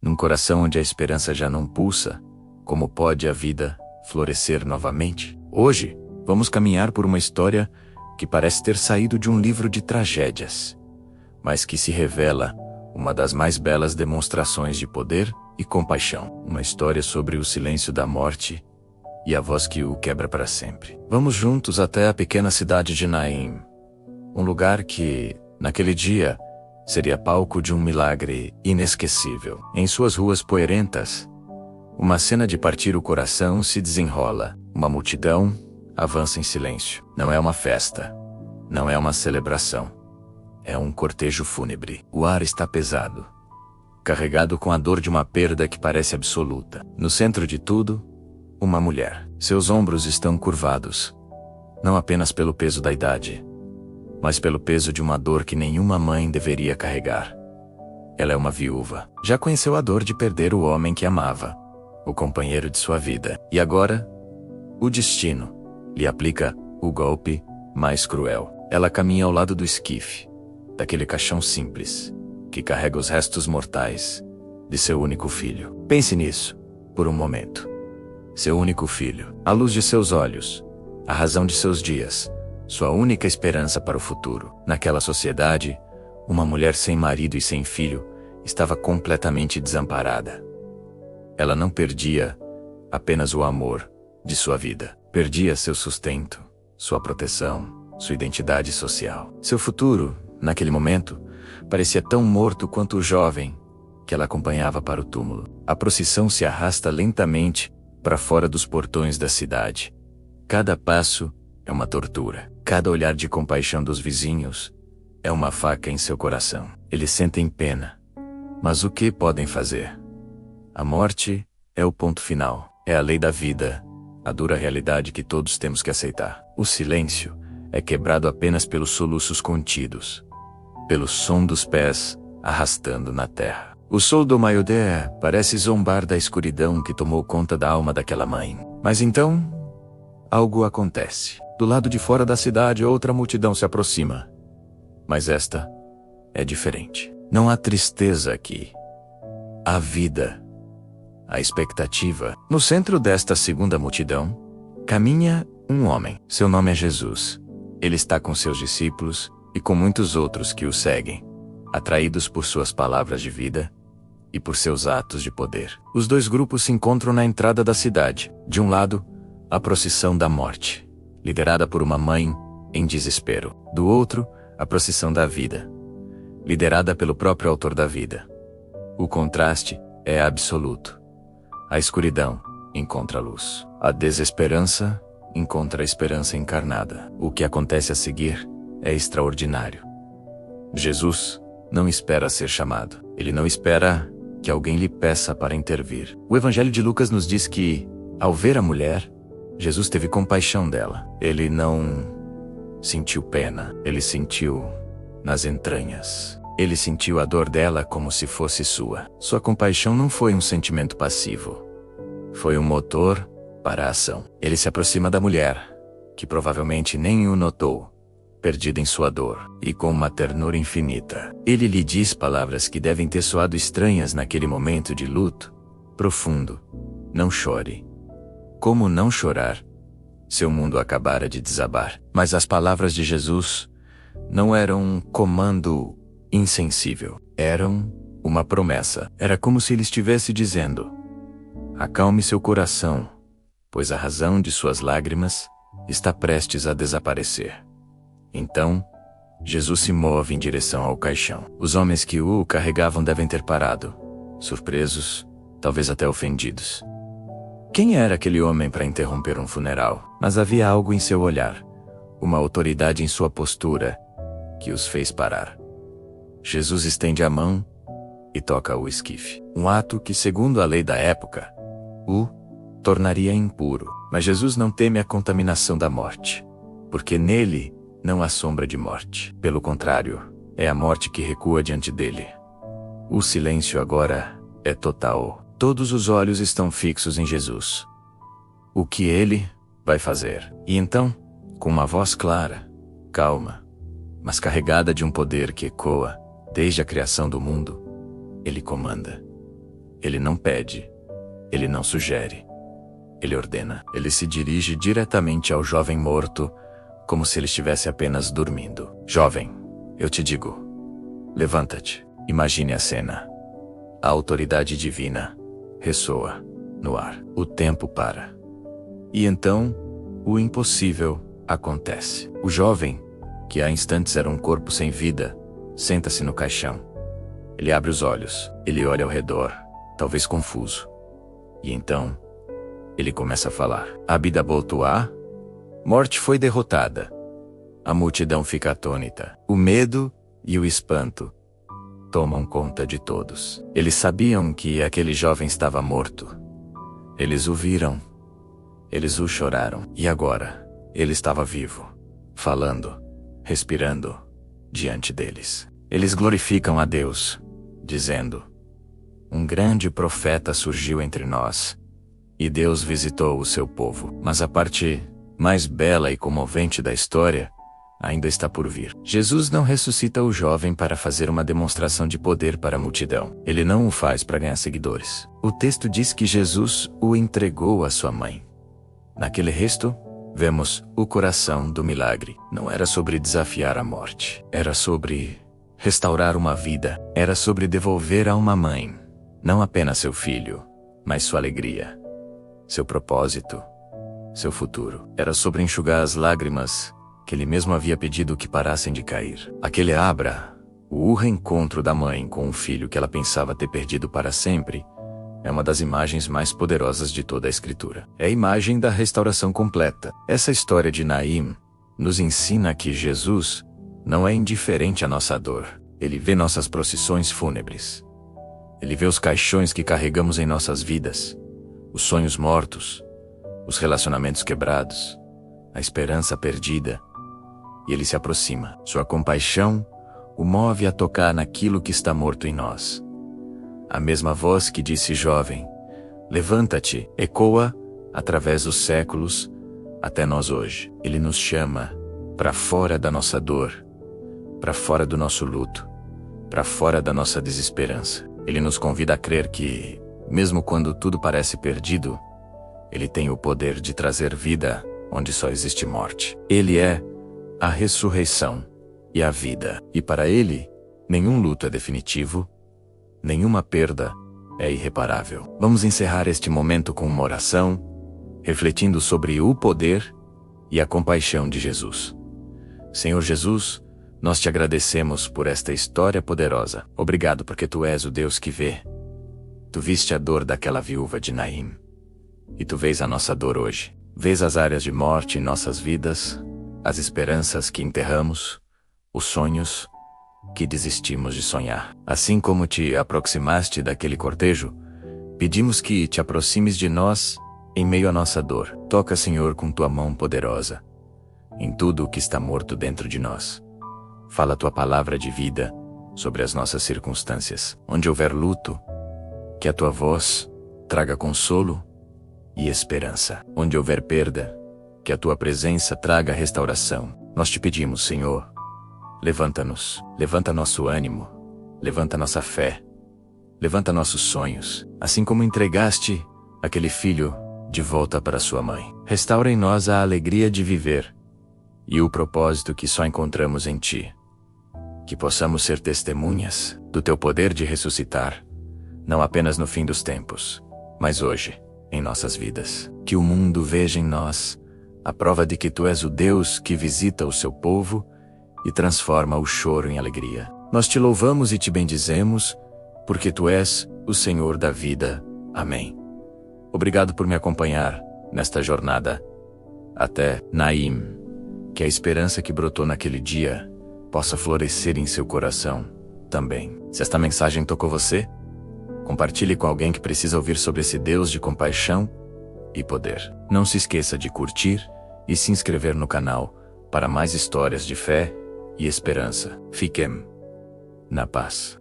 Num coração onde a esperança já não pulsa, como pode a vida florescer novamente? Hoje, vamos caminhar por uma história que parece ter saído de um livro de tragédias, mas que se revela uma das mais belas demonstrações de poder e compaixão. Uma história sobre o silêncio da morte e a voz que o quebra para sempre. Vamos juntos até a pequena cidade de Naim, um lugar que, naquele dia, seria palco de um milagre inesquecível. Em suas ruas poeirentas, uma cena de partir o coração se desenrola. Uma multidão avança em silêncio. Não é uma festa, não é uma celebração. É um cortejo fúnebre. O ar está pesado, carregado com a dor de uma perda que parece absoluta. No centro de tudo, uma mulher. Seus ombros estão curvados, não apenas pelo peso da idade, mas pelo peso de uma dor que nenhuma mãe deveria carregar. Ela é uma viúva. Já conheceu a dor de perder o homem que amava, o companheiro de sua vida. E agora, o destino lhe aplica o golpe mais cruel. Ela caminha ao lado do esquife, daquele caixão simples, que carrega os restos mortais de seu único filho. Pense nisso, por um momento. Seu único filho, a luz de seus olhos, a razão de seus dias, sua única esperança para o futuro. Naquela sociedade, uma mulher sem marido e sem filho estava completamente desamparada. Ela não perdia apenas o amor de sua vida. Perdia seu sustento, sua proteção, sua identidade social. Seu futuro, naquele momento, parecia tão morto quanto o jovem que ela acompanhava para o túmulo. A procissão se arrasta lentamente para fora dos portões da cidade. Cada passo é uma tortura. Cada olhar de compaixão dos vizinhos é uma faca em seu coração. Eles sentem pena. Mas o que podem fazer? A morte é o ponto final. É a lei da vida, a dura realidade que todos temos que aceitar. O silêncio é quebrado apenas pelos soluços contidos, pelo som dos pés arrastando na terra. O sol do Maiodé parece zombar da escuridão que tomou conta da alma daquela mãe. Mas então, algo acontece. Do lado de fora da cidade, outra multidão se aproxima. Mas esta é diferente. Não há tristeza aqui. Há vida. A expectativa. No centro desta segunda multidão, caminha um homem. Seu nome é Jesus. Ele está com seus discípulos e com muitos outros que o seguem, atraídos por suas palavras de vida e por seus atos de poder. Os dois grupos se encontram na entrada da cidade. De um lado, a procissão da morte, liderada por uma mãe em desespero. Do outro, a procissão da vida, liderada pelo próprio autor da vida. O contraste é absoluto. A escuridão encontra a luz. A desesperança encontra a esperança encarnada. O que acontece a seguir é extraordinário. Jesus não espera ser chamado. Ele não espera que alguém lhe peça para intervir. O Evangelho de Lucas nos diz que, ao ver a mulher, Jesus teve compaixão dela. Ele não sentiu pena. Ele sentiu nas entranhas. Ele sentiu a dor dela como se fosse sua. Sua compaixão não foi um sentimento passivo. Foi um motor para a ação. Ele se aproxima da mulher, que provavelmente nem o notou, perdida em sua dor, e com uma ternura infinita, ele lhe diz palavras que devem ter soado estranhas naquele momento de luto profundo. Não chore. Como não chorar? Seu mundo acabara de desabar. Mas as palavras de Jesus não eram um comando insensível. Eram uma promessa. Era como se ele estivesse dizendo: acalme seu coração, pois a razão de suas lágrimas está prestes a desaparecer. Então, Jesus se move em direção ao caixão. Os homens que o carregavam devem ter parado, surpresos, talvez até ofendidos. Quem era aquele homem para interromper um funeral? Mas havia algo em seu olhar, uma autoridade em sua postura, que os fez parar. Jesus estende a mão e toca o esquife. Um ato que, segundo a lei da época, o tornaria impuro. Mas Jesus não teme a contaminação da morte, porque nele não há sombra de morte. Pelo contrário, é a morte que recua diante dele. O silêncio agora é total. Todos os olhos estão fixos em Jesus. O que ele vai fazer? E então, com uma voz clara, calma, mas carregada de um poder que ecoa desde a criação do mundo, ele comanda: Ele não pede. Ele não sugere. Ele ordena. Ele se dirige diretamente ao jovem morto, como se ele estivesse apenas dormindo. Jovem, eu te digo, levanta-te. Imagine a cena. A autoridade divina ressoa no ar. O tempo para. E então, o impossível acontece. O jovem, que há instantes era um corpo sem vida, senta-se no caixão. Ele abre os olhos. Ele olha ao redor, talvez confuso. E então, ele começa a falar. Abida Boltuá, morte foi derrotada. A multidão fica atônita. O medo e o espanto tomam conta de todos. Eles sabiam que aquele jovem estava morto. Eles o viram. Eles o choraram. E agora, ele estava vivo, falando, respirando, diante deles. Eles glorificam a Deus, dizendo: um grande profeta surgiu entre nós, e Deus visitou o seu povo. Mas a parte mais bela e comovente da história ainda está por vir. Jesus não ressuscita o jovem para fazer uma demonstração de poder para a multidão. Ele não o faz para ganhar seguidores. O texto diz que Jesus o entregou à sua mãe. Naquele resto, vemos o coração do milagre. Não era sobre desafiar a morte. Era sobre restaurar uma vida. Era sobre devolver a uma mãe, não apenas seu filho, mas sua alegria, seu propósito, seu futuro. Era sobre enxugar as lágrimas que ele mesmo havia pedido que parassem de cair. Aquele abra, o reencontro da mãe com um filho que ela pensava ter perdido para sempre, é uma das imagens mais poderosas de toda a Escritura. É a imagem da restauração completa. Essa história de Naim nos ensina que Jesus não é indiferente à nossa dor. Ele vê nossas procissões fúnebres. Ele vê os caixões que carregamos em nossas vidas, os sonhos mortos, os relacionamentos quebrados, a esperança perdida. E ele se aproxima. Sua compaixão o move a tocar naquilo que está morto em nós. A mesma voz que disse: jovem, levanta-te, ecoa através dos séculos até nós hoje. Ele nos chama para fora da nossa dor, para fora do nosso luto, para fora da nossa desesperança. Ele nos convida a crer que, mesmo quando tudo parece perdido, Ele tem o poder de trazer vida onde só existe morte. Ele é a ressurreição e a vida. E para Ele, nenhum luto é definitivo, nenhuma perda é irreparável. Vamos encerrar este momento com uma oração, refletindo sobre o poder e a compaixão de Jesus. Senhor Jesus, nós te agradecemos por esta história poderosa. Obrigado porque Tu és o Deus que vê. Tu viste a dor daquela viúva de Naim. E Tu vês a nossa dor hoje. Vês as áreas de morte em nossas vidas, as esperanças que enterramos, os sonhos que desistimos de sonhar. Assim como te aproximaste daquele cortejo, pedimos que te aproximes de nós em meio à nossa dor. Toca, Senhor, com Tua mão poderosa em tudo o que está morto dentro de nós. Fala Tua palavra de vida sobre as nossas circunstâncias. Onde houver luto, que a Tua voz traga consolo e esperança. Onde houver perda, que a Tua presença traga restauração. Nós te pedimos, Senhor, levanta-nos, levanta nosso ânimo, levanta nossa fé, levanta nossos sonhos, assim como entregaste aquele filho de volta para sua mãe. Restaura em nós a alegria de viver e o propósito que só encontramos em Ti. Que possamos ser testemunhas do Teu poder de ressuscitar, não apenas no fim dos tempos, mas hoje, em nossas vidas. Que o mundo veja em nós a prova de que Tu és o Deus que visita o Seu povo e transforma o choro em alegria. Nós Te louvamos e Te bendizemos, porque Tu és o Senhor da vida. Amém. Obrigado por me acompanhar nesta jornada até Naim. Que a esperança que brotou naquele dia possa florescer em seu coração também. Se esta mensagem tocou você, compartilhe com alguém que precisa ouvir sobre esse Deus de compaixão e poder. Não se esqueça de curtir e se inscrever no canal para mais histórias de fé e esperança. Fiquem na paz.